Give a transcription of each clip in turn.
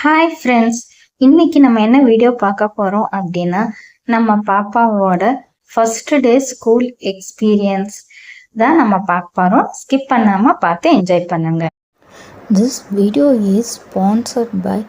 Hi friends, இன்னைக்கு நம்ம என்ன வீடியோ பார்க்க போகிறோம் அப்படின்னா நம்ம பாப்பாவோட ஃபர்ஸ்ட் டே ஸ்கூல் எக்ஸ்பீரியன்ஸ் தான் நம்ம பார்க்க போகிறோம். ஸ்கிப் பண்ணாமல் பார்த்து என்ஜாய் பண்ணுங்க. This video is sponsored by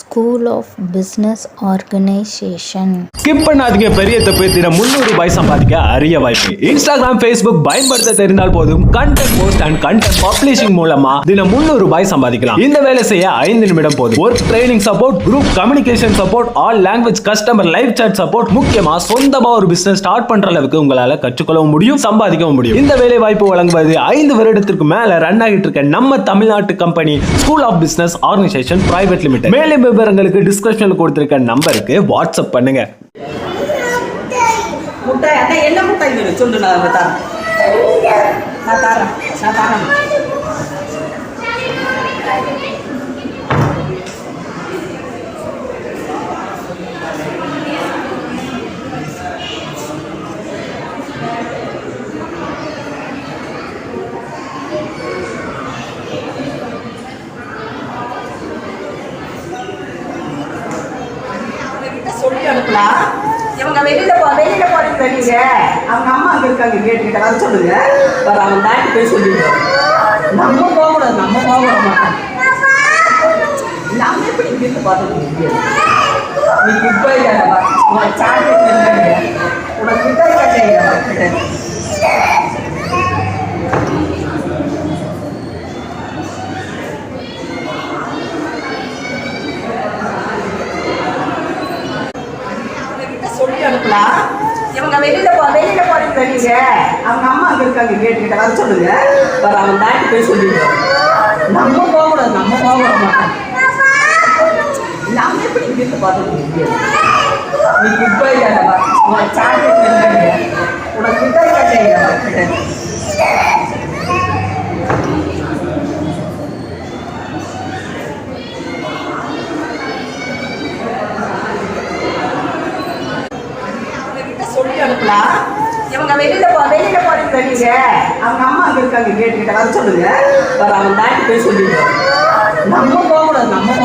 School of Business Organization. Skip பண்ணாதீங்க. பெரிய தப்பு. தினம் 300 ரூபாய் சம்பாதிக்க அரிய வாய்ப்பு. இன்ஸ்டாகிராம், ஃபேஸ்புக் பயன்படுத்த தெரிந்தால் போதும். Content post and content publishing மூலமா தினம் 300 ரூபாய் சம்பாதிக்கலாம். இந்த வேலை செய்ய 5 நிமிடம் போதும். Work training support, group communication support, all language customer live chat support, முக்கியமா சொந்தமா ஒரு பிசினஸ் ஸ்டார்ட் பண்ற அளவுக்கு உங்களால கற்றுக்கொள்ளவும் முடியும், சம்பாதிக்கவும் முடியும். இந்த வேலை வாய்ப்பு வழங்குவது 5 வருடத்திற்கு மேல ரன் ஆகிட்டு இருக்க நம்ம தமிழ்நாட்டு company school of business organisation private limited. மேலும் விவரங்களுக்கு டிஸ்கிரிப்ஷன்ல கொடுத்திருக்க நம்பருக்கு வாட்ஸ்அப் பண்ணுங்க. முட்டை அண்ணா என்ன முட்டை சொல்லு, நான் தரேன். சொல்லி அனுப்பலாம். இவங்க வெளியில போறீங்க, நீங்க அவங்க அம்மா அங்க இருக்காங்க, கேட்டுக்கிட்ட வர சொல்லுங்க. வர அவன் தாண்டி போய் சொல்லிடுவோம். நம்ம போகக்கூடாது, நம்ம போக மாட்டோம். நம்ம எப்படி இங்கிருந்து பார்த்துட்டு நீ குப்பை உனக்கு சாக்லேட் உனக்கு மிட்டாய் கட்டை சொல்லி அனுப்பலாம். இவங்க வெளியில போறீங்க, நீங்க அவங்க அம்மா அங்க இருக்காங்க, கேட்டுக்கிட்ட வர சொல்லுங்க. வர அவன் தாண்டி போய் சொல்லிடுவோம். நம்ம போகக்கூடாது, நம்ம போக மாட்டோம். நம்ம எப்படி இங்கிருந்து பார்த்துட்டு நீ குப்பை உனக்கு சாக்லேட் உனக்கு மிட்டாய் கட்டை சொல்லி அனுப்பலாம். இவங்க வெளியில போறீங்க, நீங்க அவங்க அம்மா அங்க இருக்காங்க, கேட்டுக்கிட்ட வர சொல்லுங்க. வர அவன் தாண்டி போய் சொல்லிடுவோம். நம்ம போகக்கூடாது, நம்ம